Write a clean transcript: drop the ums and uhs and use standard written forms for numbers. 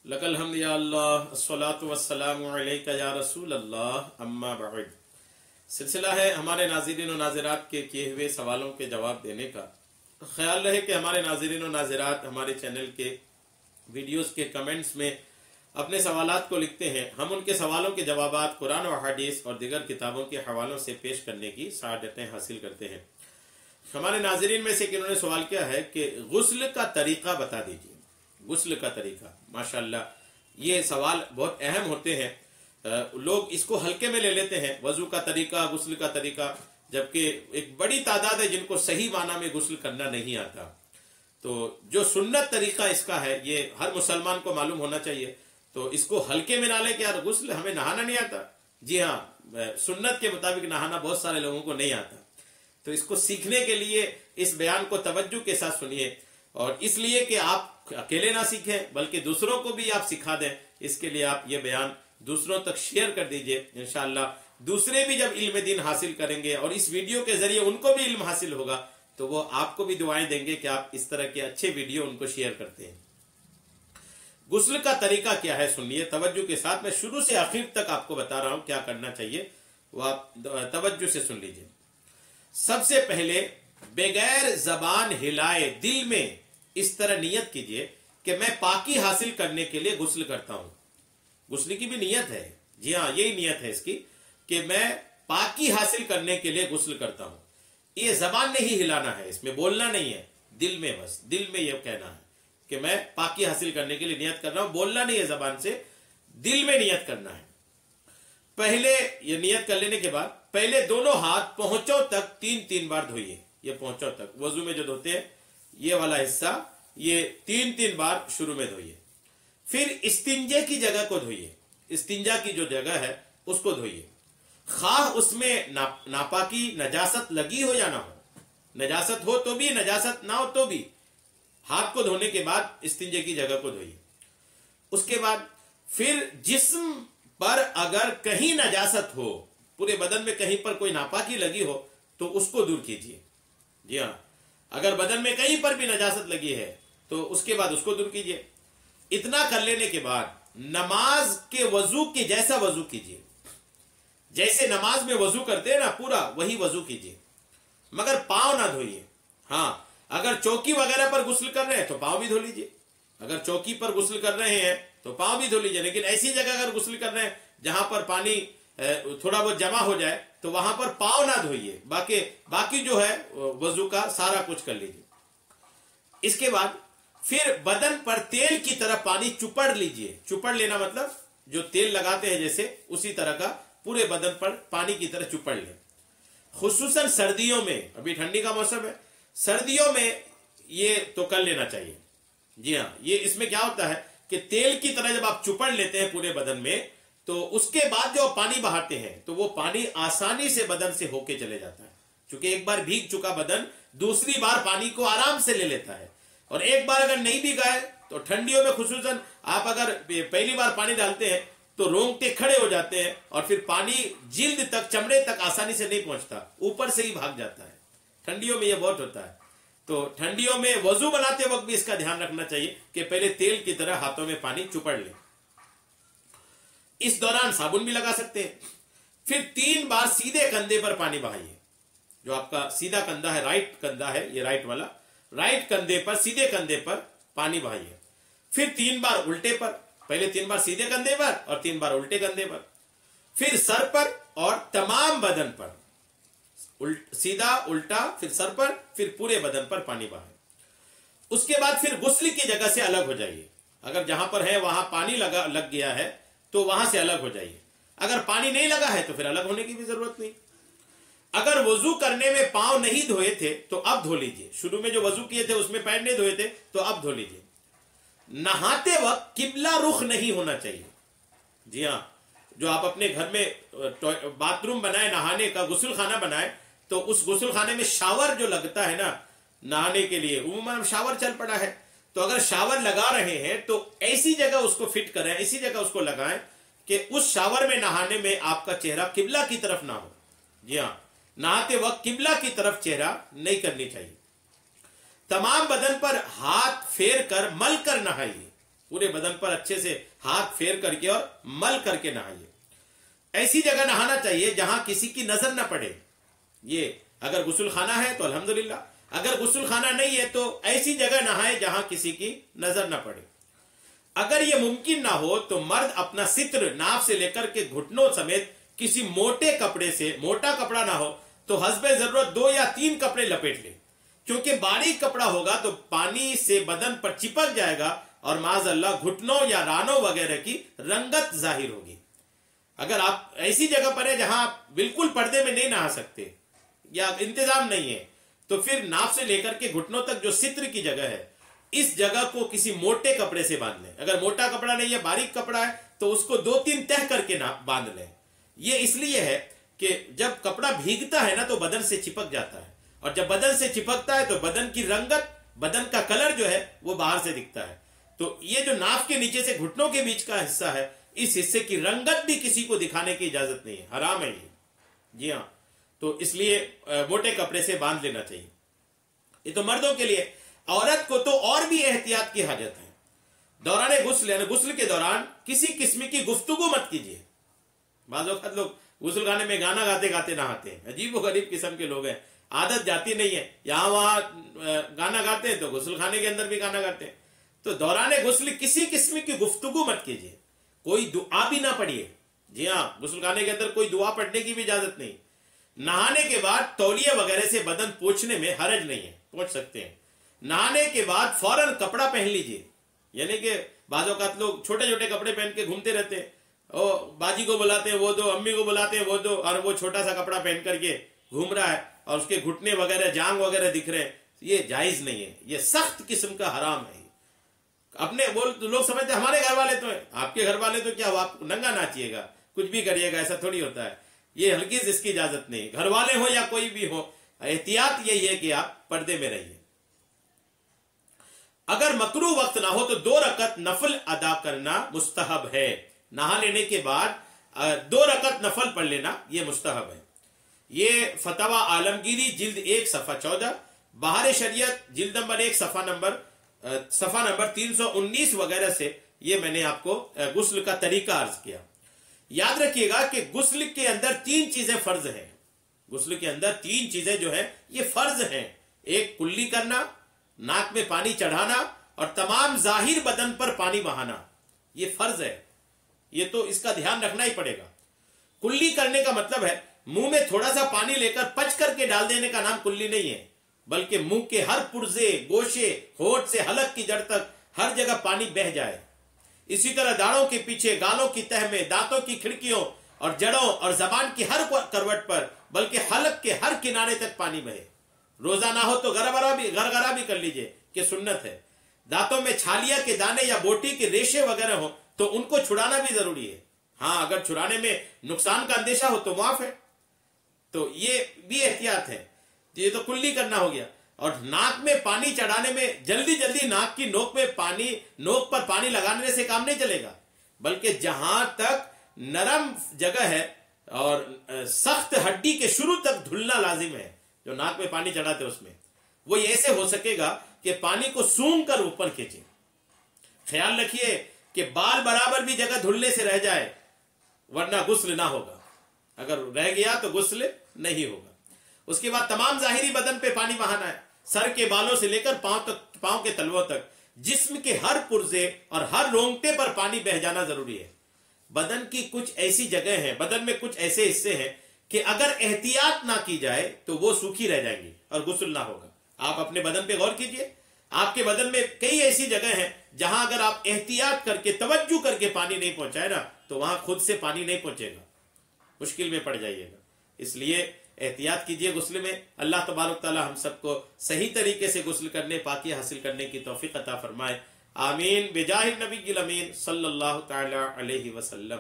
लकल हम्द या अल्लाह अस्सलातु वस्सलामु अलैका या रसूल अल्लाह अम्मा बअद। सिलसिला है हमारे नाज़रीन और नाज़रात के किए हुए सवालों के जवाब देने का। ख्याल रहे कि हमारे नाज़रीन और नाज़रात हमारे चैनल के वीडियोस के कमेंट्स में अपने सवालात को लिखते हैं। हम उनके सवालों के जवाबात कुरान और हदीस और दीगर किताबों के हवालों से पेश करने की सआदतें हासिल करते हैं। हमारे नाज़रीन में से किन्होंने सवाल किया है कि गुस्ल का तरीका बता दीजिए। गुस्ल का तरीका, माशाल्लाह, ये सवाल बहुत अहम होते हैं। लोग इसको हल्के में ले लेते हैं, वजू का तरीका, गुस्ल का तरीका, जबकि एक बड़ी तादाद है जिनको सही माना में गुस्ल करना नहीं आता। तो जो सुन्नत तरीका इसका है ये हर मुसलमान को मालूम होना चाहिए। तो इसको हल्के में ना ले कि यार गुस्ल हमें नहाना नहीं आता। जी हाँ, सुन्नत के मुताबिक नहाना बहुत सारे लोगों को नहीं आता। तो इसको सीखने के लिए इस बयान को तवज्जो के साथ सुनिए, और इसलिए कि आप अकेले ना सीखें बल्कि दूसरों को भी आप सिखा दें, इसके लिए आप ये बयान दूसरों तक शेयर कर दीजिए। इंशाअल्लाह दूसरे भी जब इल्म दीन हासिल करेंगे और इस वीडियो के जरिए उनको भी इल्म हासिल होगा तो वो आपको भी दुआएं देंगे कि आप इस तरह के अच्छे वीडियो उनको शेयर करते हैं। गुस्ल का तरीका क्या है सुनिए तवज्जो के साथ। मैं शुरू से आखिर तक आपको बता रहा हूं क्या करना चाहिए, वो आप तवज्जो से सुन लीजिए। सबसे पहले बगैर जबान हिलाए दिल में इस तरह नियत कीजिए कि मैं पाकी हासिल करने के लिए गुस्ल करता हूं। गुस्ल की भी नियत है, जी हाँ, यही नियत है इसकी कि मैं पाकी हासिल करने के लिए गुस्ल करता हूं। ये जबान नहीं हिलाना है, इसमें बोलना नहीं है, दिल में, बस दिल में यह कहना है कि मैं पाकी हासिल करने के लिए नियत कर रहा हूं। बोलना नहीं है जबान से, दिल में नियत करना है। पहले ये नियत कर लेने के बाद पहले दोनों हाथ पहुंचों तक 3-3 बार धोइए। ये पहुंचों तक वजू में जो धोते हैं ये वाला हिस्सा, ये 3-3 बार शुरू में धोइए। फिर इस्तिंजे की जगह को धोइए, इस्तिंजा की जो जगह है उसको धोइए। खाह उसमें नापाकी नजासत लगी हो या ना हो, नजासत हो तो भी, नजासत ना हो तो भी, हाथ को धोने के बाद इस्तिंजे की जगह को धोइए। उसके बाद फिर जिस्म पर अगर कहीं नजासत हो, पूरे बदन में कहीं पर कोई नापाकी लगी हो तो उसको दूर कीजिए। जी हाँ, अगर बदन में कहीं पर भी नजासत लगी है तो उसके बाद उसको दूर कीजिए। इतना कर लेने के बाद नमाज के वजू के जैसा वजू कीजिए। जैसे नमाज में वजू करते हैं ना, पूरा वही वजू कीजिए, मगर पांव ना धोइए। हाँ, अगर चौकी वगैरह पर गुस्ल कर रहे हैं तो पांव भी धो लीजिए। अगर चौकी पर गुस्ल कर रहे हैं तो पांव भी धो लीजिए, लेकिन ऐसी जगह अगर गुस्ल कर रहे हैं जहां पर पानी थोड़ा बहुत जमा हो जाए तो वहां पर पांव ना धोइए। बाकी जो है वजू का सारा कुछ कर लीजिए। इसके बाद फिर बदन पर तेल की तरह पानी चुपड़ लीजिए। चुपड़ लेना मतलब जो तेल लगाते हैं जैसे, उसी तरह का पूरे बदन पर पानी की तरह चुपड़ लें। खुसूसन सर्दियों में, अभी ठंडी का मौसम है, सर्दियों में ये तो कर लेना चाहिए। जी हाँ, ये इसमें क्या होता है कि तेल की तरह जब आप चुपड़ लेते हैं पूरे बदन में तो उसके बाद जो पानी बहाते हैं तो वो पानी आसानी से बदन से होके चले जाता है। क्योंकि एक बार भीग चुका बदन दूसरी बार पानी को आराम से ले लेता है, और एक बार अगर नहीं भीगा है तो ठंडियों में खुसूसन आप अगर पहली बार पानी डालते हैं तो रोंगटे खड़े हो जाते हैं और फिर पानी जिल्द तक, चमड़े तक आसानी से नहीं पहुंचता, ऊपर से ही भाग जाता है। ठंडियों में यह बहुत होता है। तो ठंडियों में वजू बनाते वक्त भी इसका ध्यान रखना चाहिए कि पहले तेल की तरह हाथों में पानी चुपड़ ले। इस दौरान साबुन भी लगा सकते हैं। फिर 3 बार सीधे कंधे पर पानी बहाइए। जो आपका सीधा कंधा है, राइट कंधा है ये, राइट वाला, राइट कंधे पर, सीधे कंधे पर पानी बहाइए। फिर 3 बार उल्टे पर, पहले 3 बार सीधे कंधे पर और 3 बार उल्टे कंधे पर। फिर सर पर और तमाम बदन पर, सीधा उल्टा, फिर सर पर, फिर पूरे बदन पर पानी बहाए। उसके बाद फिर गुस्ल की जगह से अलग हो जाइए। अगर जहां पर है वहां पानी लग गया है तो वहां से अलग हो जाइए। अगर पानी नहीं लगा है तो फिर अलग होने की भी जरूरत नहीं। अगर वजू करने में पांव नहीं धोए थे तो अब धो लीजिए। शुरू में जो वजू किए थे उसमें पैर नहीं धोए थे तो अब धो लीजिए। नहाते वक्त किबला रुख नहीं होना चाहिए। जी हाँ, जो आप अपने घर में बाथरूम बनाए, नहाने का गुस्ल खाना बनाए, तो उस गुस्ल खाने में शावर जो लगता है ना नहाने के लिए, उम्मन शावर चल पड़ा है, तो अगर शावर लगा रहे हैं तो ऐसी जगह उसको फिट करें, ऐसी जगह उसको लगाएं कि उस शावर में नहाने में आपका चेहरा किबला की तरफ ना हो। जी हाँ, नहाते वक्त किबला की तरफ चेहरा नहीं करनी चाहिए। तमाम बदन पर हाथ फेर कर मल कर नहाइए। पूरे बदन पर अच्छे से हाथ फेर करके और मल करके नहाइए। ऐसी जगह नहाना चाहिए जहां किसी की नजर न पड़े। ये अगर गुस्ल खाना है तो अल्हम्दुलिल्लाह, अगर गुस्ल खाना नहीं है तो ऐसी जगह नहाए जहां किसी की नजर न पड़े। अगर ये मुमकिन ना हो तो मर्द अपना सित्र नाफ से लेकर के घुटनों समेत किसी मोटे कपड़े से, मोटा कपड़ा ना हो तो हस्बे जरूरत 2 या 3 कपड़े लपेट ले, क्योंकि बारीक कपड़ा होगा तो पानी से बदन पर चिपक जाएगा और माज़अल्लाह घुटनों या रानों वगैरह की रंगत जाहिर होगी। अगर आप ऐसी जगह पर है जहां आप बिल्कुल पर्दे में नहीं नहा सकते या इंतजाम नहीं है तो फिर नाफ से लेकर के घुटनों तक जो सित्र की जगह है, इस जगह को किसी मोटे कपड़े से बांध लें। अगर मोटा कपड़ा नहीं है, बारीक कपड़ा है, तो उसको 2-3 तह करके बांध लें। ये इसलिए है कि जब कपड़ा भीगता है ना तो बदन से चिपक जाता है, और जब बदन से चिपकता है तो बदन की रंगत, बदन का कलर जो है वो बाहर से दिखता है। तो ये जो नाफ के नीचे से घुटनों के बीच का हिस्सा है, इस हिस्से की रंगत भी किसी को दिखाने की इजाजत नहीं है, हराम है ये। जी हाँ, तो इसलिए मोटे कपड़े से बांध लेना चाहिए। ये तो मर्दों के लिए। औरत को तो और भी एहतियात की हाजत है। दौरान गुस्ल यानी गुस्ल के दौरान किसी किस्म की गुफ्तगू मत कीजिए। बाज़ वक़्त लोग गुस्ल खाने में गाना गाते गाते नहाते हैं, अजीब व गरीब किस्म के लोग हैं, आदत जाती नहीं है, यहाँ वहां गाना गाते हैं तो गुस्ल खाने के अंदर भी गाना गाते हैं। तो दौरान गुस्ल किसी किस्म की गुफ्तगू मत कीजिए, कोई दुआ भी ना पढ़िए। जी हाँ, गुस्ल खाने के अंदर कोई दुआ पढ़ने की भी इजाजत नहीं। नहाने के बाद तौलिया वगैरह से बदन पोंछने में हरज नहीं है, पोंछ सकते हैं। नहाने के बाद फौरन कपड़ा पहन लीजिए, यानी कि बाज़ औक़ात लोग छोटे छोटे कपड़े पहन के घूमते रहते हैं, ओ बाजी को बुलाते हैं वो दो, अम्मी को बुलाते हैं वो दो, और वो छोटा सा कपड़ा पहन करके घूम रहा है और उसके घुटने वगैरह, जांग वगैरह दिख रहे हैं। ये जायज नहीं है, ये सख्त किस्म का हराम है। अपने बोल तो लोग समझते हमारे घर वाले तो है, आपके घर वाले तो क्या, आप नंगा नाचिएगा, कुछ भी करिएगा, ऐसा थोड़ी होता है। ये हल्की से इसकी इजाजत नहीं, घर वाले हो या कोई भी हो, एहतियात यही है कि आप पर्दे में रहिए। अगर मकरू वक्त ना हो तो 2 रकत नफल अदा करना मुस्तहब है। नहा लेने के बाद 2 रकत नफल पढ़ लेना ये मुस्तहब है। ये फतवा आलमगीरी जिल्द 1 सफ़ा 14, बहार शरीयत जिल्द नंबर 1 सफ़ा नंबर 319 वगैरह से ये मैंने आपको गुस्ल का तरीका अर्ज किया। याद रखिएगा कि गुस्ल के अंदर 3 चीजें फर्ज हैं। गुस्ल के अंदर 3 चीजें जो है ये फर्ज हैं। एक, कुल्ली करना, नाक में पानी चढ़ाना, और तमाम जाहिर बदन पर पानी बहाना, ये फर्ज है। ये तो इसका ध्यान रखना ही पड़ेगा। कुल्ली करने का मतलब है मुंह में थोड़ा सा पानी लेकर पच करके डाल देने का नाम कुल्ली नहीं है, बल्कि मुंह के हर पुर्जे, गोशे, होठ से हलक की जड़ तक हर जगह पानी बह जाए। इसी तरह दाढ़ों के पीछे, गालों की तह में, दांतों की खिड़कियों और जड़ों और जबान की हर करवट पर, बल्कि हलक के हर किनारे तक पानी बहे। रोजा ना हो तो गरगरा भी कर लीजिए कि सुन्नत है। दांतों में छालिया के दाने या बोटी के रेशे वगैरह हो तो उनको छुड़ाना भी जरूरी है। हाँ, अगर छुड़ाने में नुकसान का अंदेशा हो तो माफ है, तो ये भी एहतियात है। ये तो कुल्ली करना हो गया। और नाक में पानी चढ़ाने में जल्दी जल्दी नाक की नोक पर पानी लगाने से काम नहीं चलेगा, बल्कि जहां तक नरम जगह है और सख्त हड्डी के शुरू तक धुलना लाजिम है। जो नाक में पानी चढ़ाते उसमें वो ऐसे हो सकेगा कि पानी को सूंघ कर ऊपर खींचे। ख्याल रखिए कि बाल बराबर भी जगह धुलने से रह जाए, वरना गुस्ल ना होगा। अगर रह गया तो गुस्ल नहीं होगा। उसके बाद तमाम जाहिरी बदन पे पानी बहाना है, सर के बालों से लेकर पांव के तलवों तक। जिस्म के हर पुर्जे और हर रोंगटे पर पानी बह जाना जरूरी है। बदन की कुछ ऐसी जगह है, बदन में कुछ ऐसे हिस्से हैं कि अगर एहतियात ना की जाए तो वो सूखी रह जाएंगी और गुस्ल ना होगा। आप अपने बदन पे गौर कीजिए, आपके बदन में कई ऐसी जगह हैं जहां अगर आप एहतियात करके, तवज्जो करके पानी नहीं पहुंचाए ना तो वहां खुद से पानी नहीं पहुंचेगा, मुश्किल में पड़ जाइएगा। इसलिए एहतियात कीजिए गुस्ल में। अल्लाह तबारक तआला हम सबको सही तरीके से गुस्ल करने, पाकी हासिल करने की तौफीक अता फरमाए। आमीन। बिजाहिर नबी अमीन सल्लल्लाहु तआला अलैहि वसल्लम।